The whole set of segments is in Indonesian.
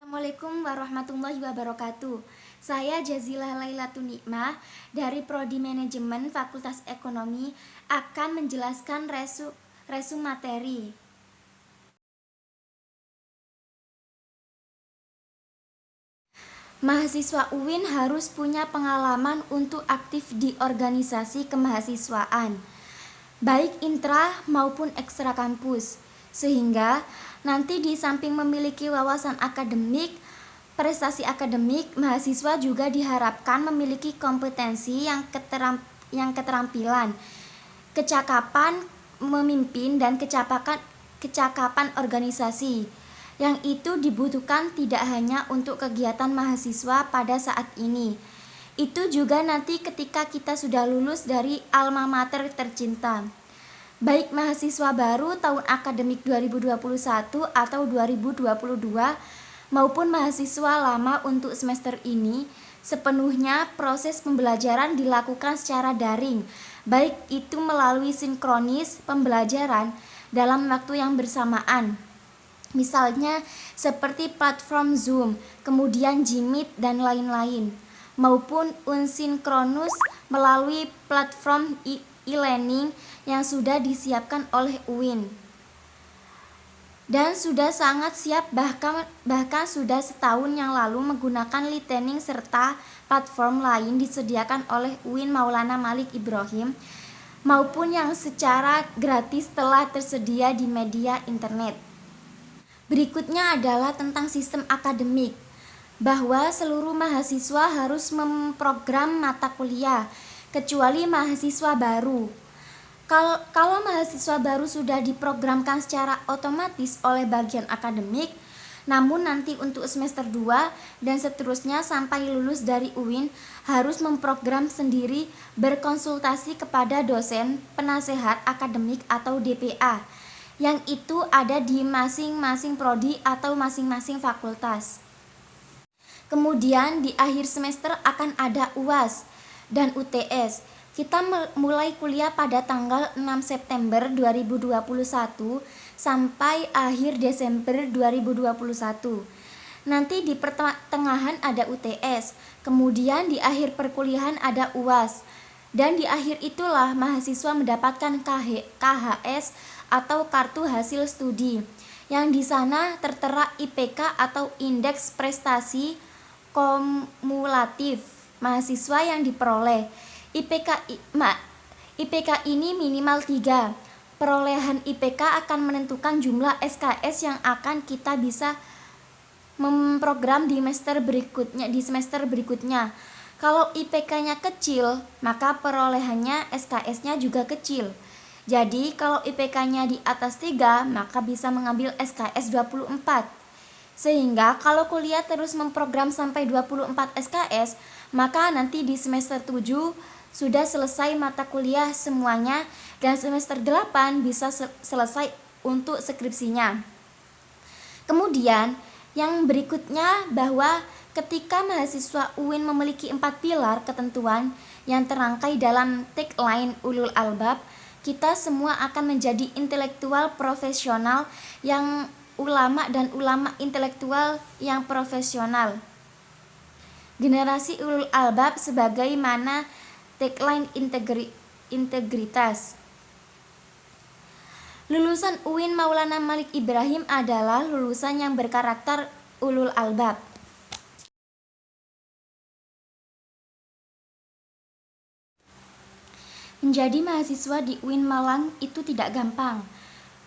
Assalamualaikum warahmatullahi wabarakatuh. Saya Jazilah Lailatun Nikmah dari Prodi Manajemen Fakultas Ekonomi akan menjelaskan resu materi. Mahasiswa UIN harus punya pengalaman untuk aktif di organisasi kemahasiswaan, baik intra maupun ekstra kampus, sehingga nanti di samping memiliki wawasan akademik, prestasi akademik, mahasiswa juga diharapkan memiliki kompetensi yang keterampilan, kecakapan memimpin dan kecakapan organisasi, yang itu dibutuhkan tidak hanya untuk kegiatan mahasiswa pada saat ini. Itu juga nanti ketika kita sudah lulus dari alma mater tercinta. Baik mahasiswa baru tahun akademik 2021 atau 2022 maupun mahasiswa lama untuk semester ini, sepenuhnya proses pembelajaran dilakukan secara daring, baik itu melalui sinkronis pembelajaran dalam waktu yang bersamaan. Misalnya seperti platform Zoom, kemudian Jmeet dan lain-lain, maupun unsinkronus melalui platform e-learning yang sudah disiapkan oleh UIN. Dan sudah sangat siap bahkan sudah setahun yang lalu menggunakan Littening serta platform lain disediakan oleh UIN Maulana Malik Ibrahim maupun yang secara gratis telah tersedia di media internet. Berikutnya adalah tentang sistem akademik, bahwa seluruh mahasiswa harus memprogram mata kuliah, kecuali mahasiswa baru. Kalau mahasiswa baru sudah diprogramkan secara otomatis oleh bagian akademik, namun nanti untuk semester 2 dan seterusnya sampai lulus dari UIN harus memprogram sendiri berkonsultasi kepada dosen penasehat akademik atau DPA, yang itu ada di masing-masing prodi atau masing-masing fakultas. Kemudian di akhir semester akan ada UAS dan UTS. Kita mulai kuliah pada tanggal 6 September 2021 sampai akhir Desember 2021. Nanti di pertengahan ada UTS, kemudian di akhir perkuliahan ada UAS. Dan di akhir itulah mahasiswa mendapatkan KHS atau kartu hasil studi, yang di sana tertera IPK atau indeks prestasi kumulatif mahasiswa yang diperoleh. IPK ini minimal 3. Perolehan IPK akan menentukan jumlah SKS yang akan kita bisa memprogram di semester berikutnya. Kalau IPK-nya kecil, maka perolehannya SKS-nya juga kecil. Jadi kalau IPK-nya di atas 3, maka bisa mengambil SKS 24. Sehingga kalau kuliah terus memprogram sampai 24 SKS, maka nanti di semester 7 sudah selesai mata kuliah semuanya dan semester 8 bisa selesai untuk skripsinya. Kemudian yang berikutnya bahwa ketika mahasiswa UIN memiliki 4 pilar ketentuan yang terangkai dalam tagline Ulul Albab, kita semua akan menjadi intelektual profesional yang ulama dan ulama intelektual yang profesional. Generasi Ulul Albab sebagaimana tagline integritas. Lulusan UIN Maulana Malik Ibrahim adalah lulusan yang berkarakter Ulul Albab. Menjadi mahasiswa di UIN Malang itu tidak gampang.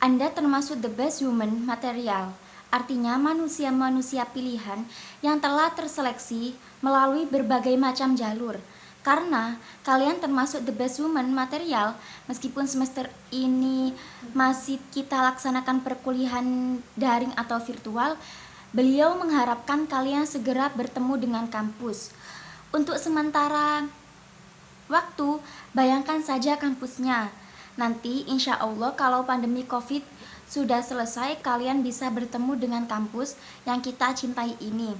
Anda termasuk the best human material, artinya manusia-manusia pilihan yang telah terseleksi melalui berbagai macam jalur. Karena kalian termasuk the best human material, meskipun semester ini masih kita laksanakan perkuliahan daring atau virtual, beliau mengharapkan kalian segera bertemu dengan kampus. Untuk sementara waktu, bayangkan saja kampusnya. Nanti insya Allah kalau pandemi COVID sudah selesai, kalian bisa bertemu dengan kampus yang kita cintai ini.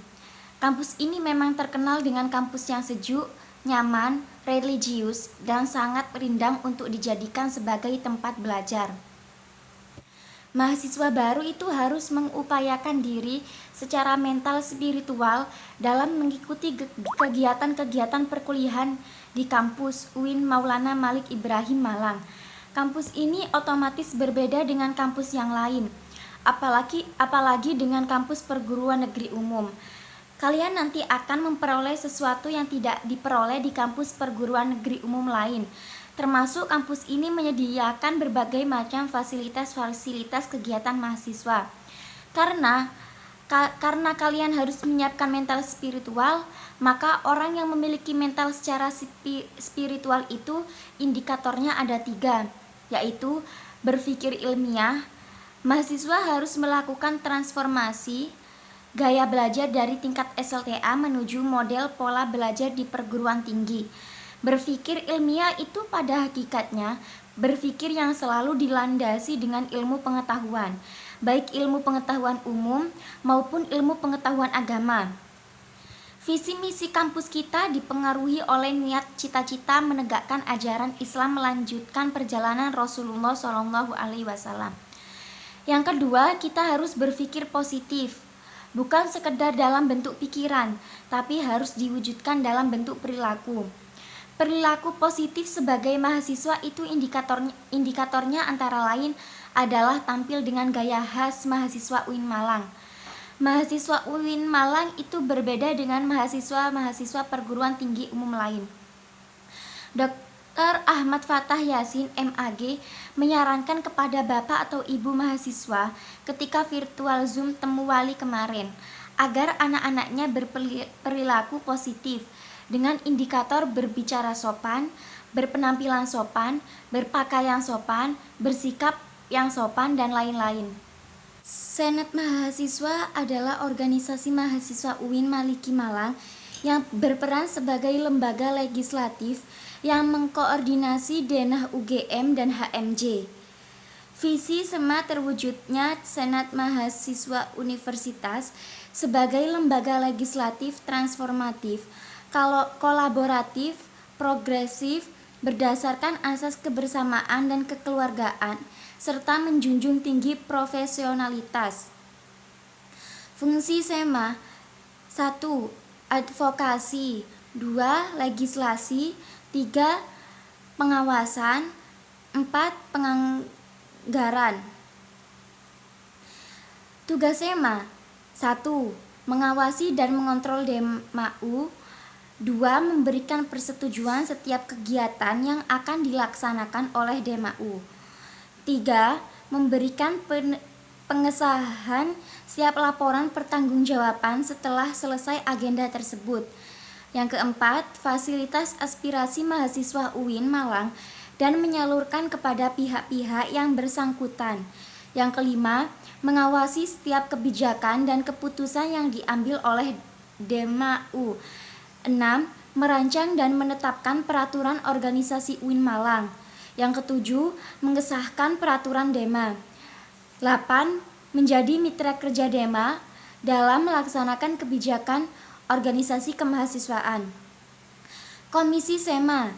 Kampus ini memang terkenal dengan kampus yang sejuk, nyaman, religius, dan sangat rindang untuk dijadikan sebagai tempat belajar. Mahasiswa baru itu harus mengupayakan diri secara mental spiritual dalam mengikuti kegiatan-kegiatan perkuliahan di kampus UIN Maulana Malik Ibrahim Malang. Kampus ini otomatis berbeda dengan kampus yang lain, apalagi dengan kampus perguruan negeri umum. Kalian nanti akan memperoleh sesuatu yang tidak diperoleh di kampus perguruan negeri umum lain. Termasuk kampus ini menyediakan berbagai macam fasilitas-fasilitas kegiatan mahasiswa. Karena kalian harus menyiapkan mental spiritual, maka orang yang memiliki mental secara spiritual itu indikatornya ada 3, yaitu berpikir ilmiah. Mahasiswa harus melakukan transformasi gaya belajar dari tingkat SLTA menuju model pola belajar di perguruan tinggi. Berpikir ilmiah itu pada hakikatnya berpikir yang selalu dilandasi dengan ilmu pengetahuan, baik ilmu pengetahuan umum maupun ilmu pengetahuan agama. Visi misi kampus kita dipengaruhi oleh niat cita-cita menegakkan ajaran Islam melanjutkan perjalanan Rasulullah SAW. Yang kedua, kita harus berpikir positif, bukan sekedar dalam bentuk pikiran, tapi harus diwujudkan dalam bentuk perilaku. Perilaku positif sebagai mahasiswa itu indikatornya antara lain adalah tampil dengan gaya khas mahasiswa UIN Malang. Mahasiswa UIN Malang itu berbeda dengan mahasiswa-mahasiswa perguruan tinggi umum lain. Dr. Ahmad Fathah Yasin, MAG, menyarankan kepada bapak atau ibu mahasiswa ketika virtual Zoom temu wali kemarin, agar anak-anaknya berperilaku positif, dengan indikator berbicara sopan, berpenampilan sopan, berpakaian sopan, bersikap yang sopan, dan lain-lain. Senat Mahasiswa adalah organisasi mahasiswa UIN Maliki Malang yang berperan sebagai lembaga legislatif yang mengkoordinasi denah UGM dan HMJ. Visi SEMA terwujudnya Senat Mahasiswa Universitas sebagai lembaga legislatif transformatif, kolaboratif, progresif, berdasarkan asas kebersamaan dan kekeluargaan, serta menjunjung tinggi profesionalitas. Fungsi SEMA: 1. Advokasi, 2. Legislasi, 3. Pengawasan, 4. Penganggaran. Tugas SEMA: 1. Mengawasi dan mengontrol DMAU, 2. Memberikan persetujuan setiap kegiatan yang akan dilaksanakan oleh DMAU, 3. Memberikan pengesahan setiap laporan pertanggungjawaban setelah selesai agenda tersebut. Yang keempat, fasilitas aspirasi mahasiswa UIN Malang dan menyalurkan kepada pihak-pihak yang bersangkutan. Yang kelima, mengawasi setiap kebijakan dan keputusan yang diambil oleh DMAU. 6. Merancang dan menetapkan peraturan organisasi UIN Malang. Yang ketujuh, mengesahkan peraturan DEMA. 8. Menjadi mitra kerja DEMA dalam melaksanakan kebijakan organisasi kemahasiswaan. Komisi SEMA: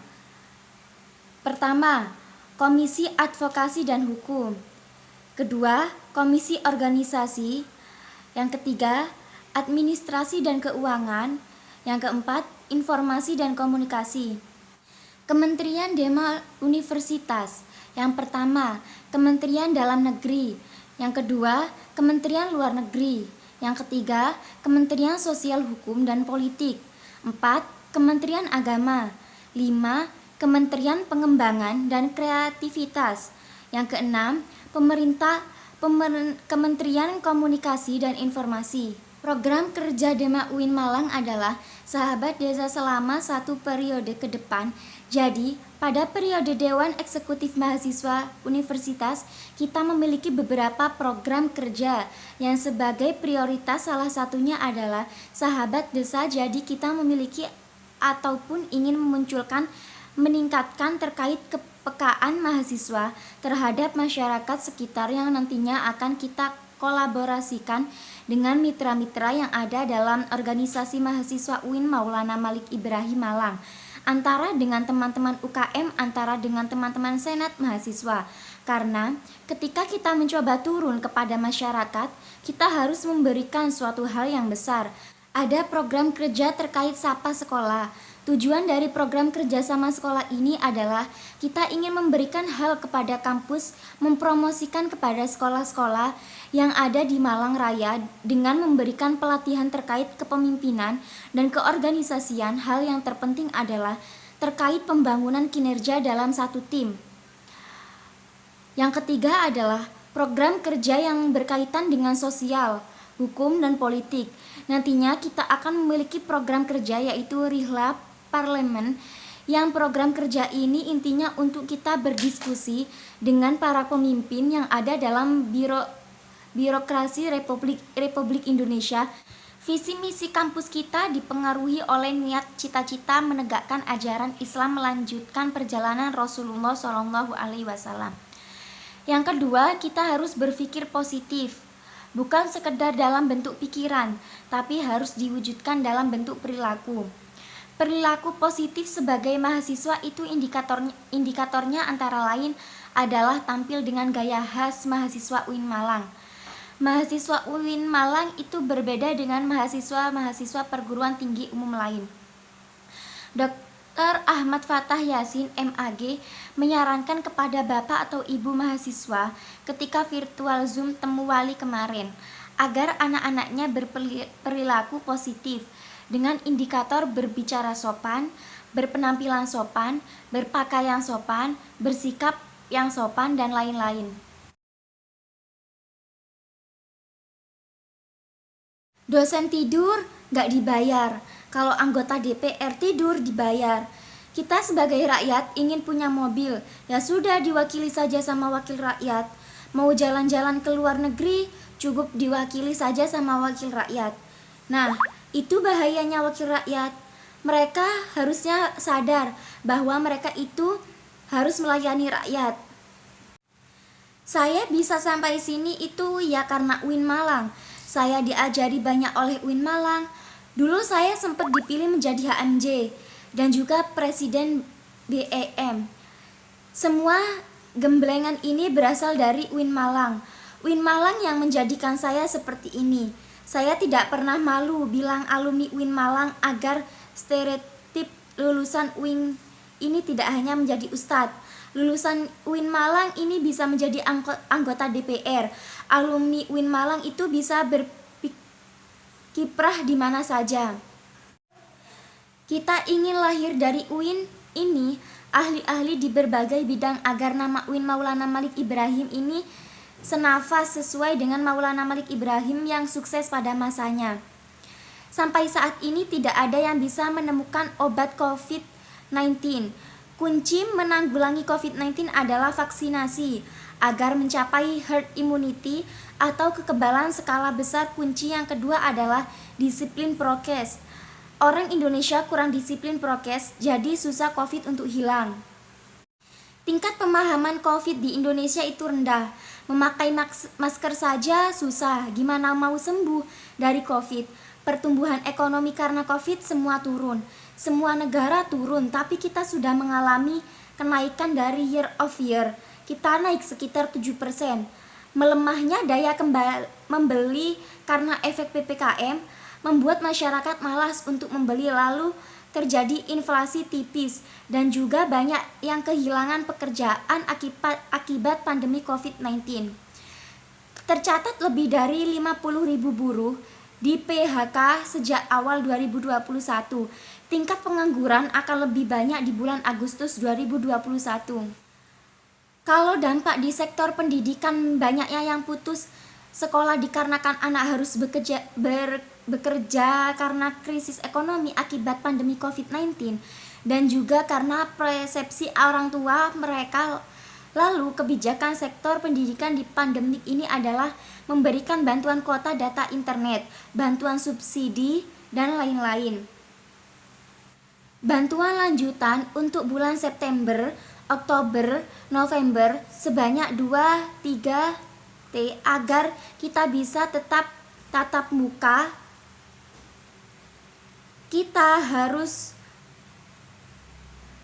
pertama, Komisi Advokasi dan Hukum. Kedua, Komisi Organisasi. Yang ketiga, Administrasi dan Keuangan. Yang keempat, Informasi dan Komunikasi. Kementerian DEMA Universitas. Yang pertama, Kementerian Dalam Negeri. Yang kedua, Kementerian Luar Negeri. Yang ketiga, Kementerian Sosial Hukum dan Politik. 4. Kementerian Agama. 5. Kementerian Pengembangan dan Kreativitas. Yang keenam, Kementerian Komunikasi dan Informasi. Program kerja DEMA UIN Malang adalah Sahabat Desa selama 1 periode ke depan. Jadi, pada periode Dewan Eksekutif Mahasiswa Universitas, kita memiliki beberapa program kerja yang sebagai prioritas salah satunya adalah Sahabat Desa. Jadi, kita memiliki ataupun ingin meningkatkan terkait kepekaan mahasiswa terhadap masyarakat sekitar yang nantinya akan kita kolaborasikan dengan mitra-mitra yang ada dalam organisasi mahasiswa UIN Maulana Malik Ibrahim Malang, antara dengan teman-teman UKM, antara dengan teman-teman Senat Mahasiswa. Karena ketika kita mencoba turun kepada masyarakat, kita harus memberikan suatu hal yang besar. Ada program kerja terkait Sapa Sekolah. Tujuan dari program kerjasama sekolah ini adalah kita ingin memberikan hal kepada kampus, mempromosikan kepada sekolah-sekolah yang ada di Malang Raya dengan memberikan pelatihan terkait kepemimpinan dan keorganisasian. Hal yang terpenting adalah terkait pembangunan kinerja dalam satu tim. Yang ketiga adalah program kerja yang berkaitan dengan sosial, hukum, dan politik. Nantinya kita akan memiliki program kerja yaitu Rihla Parlemen, yang program kerja ini intinya untuk kita berdiskusi dengan para pemimpin yang ada dalam birokrasi Republik Indonesia. Visi misi kampus kita dipengaruhi oleh niat cita-cita menegakkan ajaran Islam, melanjutkan perjalanan Rasulullah SAW. Yang kedua, kita harus berpikir positif, bukan sekedar dalam bentuk pikiran, tapi harus diwujudkan dalam bentuk perilaku. Perilaku positif sebagai mahasiswa itu indikatornya antara lain adalah tampil dengan gaya khas mahasiswa UIN Malang. Mahasiswa UIN Malang itu berbeda dengan mahasiswa-mahasiswa perguruan tinggi umum lain. Dr. Ahmad Fathah Yasin, MAG, menyarankan kepada bapak atau ibu mahasiswa ketika virtual Zoom temu wali kemarin, agar anak-anaknya berperilaku positif, dengan indikator berbicara sopan, berpenampilan sopan, berpakaian sopan, bersikap yang sopan, dan lain-lain. Dosen tidur gak dibayar, kalau anggota DPR tidur dibayar. Kita sebagai rakyat ingin punya mobil, ya sudah diwakili saja sama wakil rakyat. Mau jalan-jalan ke luar negeri, cukup diwakili saja sama wakil rakyat. Nah, itu bahayanya wakil rakyat. Mereka harusnya sadar bahwa mereka itu harus melayani rakyat. Saya bisa sampai sini itu ya karena UIN Malang. Saya diajari banyak oleh UIN Malang. Dulu saya sempat dipilih menjadi HMJ dan juga presiden BEM. Semua gemblengan ini berasal dari UIN Malang. UIN Malang yang menjadikan saya seperti ini. Saya tidak pernah malu bilang alumni UIN Malang agar stereotip lulusan UIN ini tidak hanya menjadi ustadz. Lulusan UIN Malang ini bisa menjadi anggota DPR. Alumni UIN Malang itu bisa berkiprah di mana saja. Kita ingin lahir dari UIN ini ahli-ahli di berbagai bidang agar nama UIN Maulana Malik Ibrahim ini senafas sesuai dengan Maulana Malik Ibrahim yang sukses pada masanya. Sampai saat ini tidak ada yang bisa menemukan obat COVID-19. Kunci menanggulangi COVID-19 adalah vaksinasi. Agar mencapai herd immunity atau kekebalan skala besar, kunci yang kedua adalah disiplin prokes. Orang Indonesia kurang disiplin prokes, jadi susah COVID untuk hilang. Tingkat pemahaman COVID di Indonesia itu rendah. Memakai masker saja susah, gimana mau sembuh dari COVID? Pertumbuhan ekonomi karena COVID semua turun. Semua negara turun, tapi kita sudah mengalami kenaikan dari year of year. Kita naik sekitar 7%. Melemahnya daya membeli karena efek PPKM membuat masyarakat malas untuk membeli, lalu terjadi inflasi tipis dan juga banyak yang kehilangan pekerjaan akibat pandemi COVID-19. Tercatat lebih dari 50.000 buruh di PHK sejak awal 2021. Tingkat pengangguran akan lebih banyak di bulan Agustus 2021. Kalau dampak di sektor pendidikan, banyaknya yang putus sekolah dikarenakan anak harus bekerja karena krisis ekonomi akibat pandemi COVID-19 dan juga karena persepsi orang tua mereka. Lalu kebijakan sektor pendidikan di pandemi ini adalah memberikan bantuan kuota data internet, bantuan subsidi, dan lain-lain. Bantuan lanjutan untuk bulan September, Oktober, November sebanyak 2-3 T agar kita bisa tetap tatap muka. Kita harus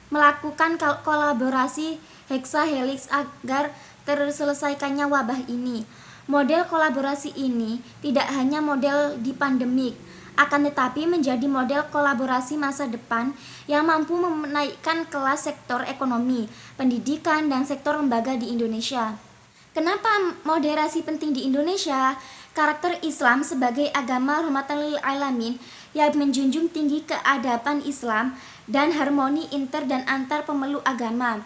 melakukan kolaborasi hexahelix agar terselesaikannya wabah ini. Model kolaborasi ini tidak hanya model di pandemik, akan tetapi menjadi model kolaborasi masa depan yang mampu menaikkan kelas sektor ekonomi, pendidikan, dan sektor lembaga di Indonesia. Kenapa moderasi penting di Indonesia? Karakter Islam sebagai agama rahmatan lil alamin yang menjunjung tinggi keadaban Islam dan harmoni inter dan antar pemeluk agama.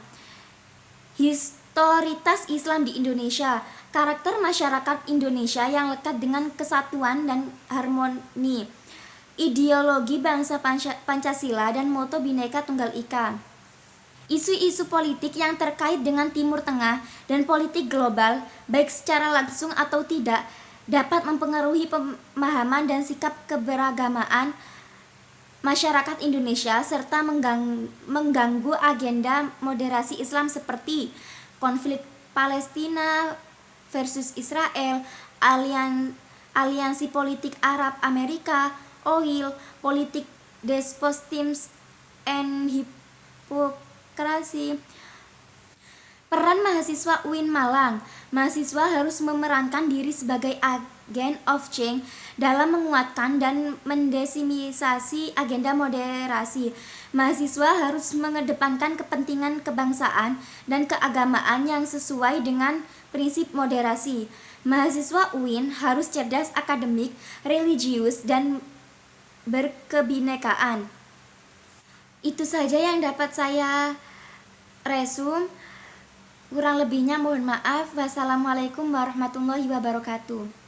Historitas Islam di Indonesia. Karakter masyarakat Indonesia yang lekat dengan kesatuan dan harmoni. Ideologi bangsa Pancasila dan moto Bhinneka Tunggal Ika. Isu-isu politik yang terkait dengan Timur Tengah dan politik global, baik secara langsung atau tidak, dapat mempengaruhi pemahaman dan sikap keberagamaan masyarakat Indonesia serta mengganggu agenda moderasi Islam seperti konflik Palestina versus Israel, aliansi politik Arab Amerika, oil, politik despotisme and hipokrasi. Peran mahasiswa UIN Malang. Mahasiswa harus memerankan diri sebagai agen of change dalam menguatkan dan mendesimisasi agenda moderasi. Mahasiswa harus mengedepankan kepentingan kebangsaan dan keagamaan yang sesuai dengan prinsip moderasi. Mahasiswa UIN harus cerdas akademik, religius, dan berkebinekaan. Itu saja yang dapat saya resum. Kurang lebihnya mohon maaf. Wassalamualaikum warahmatullahi wabarakatuh.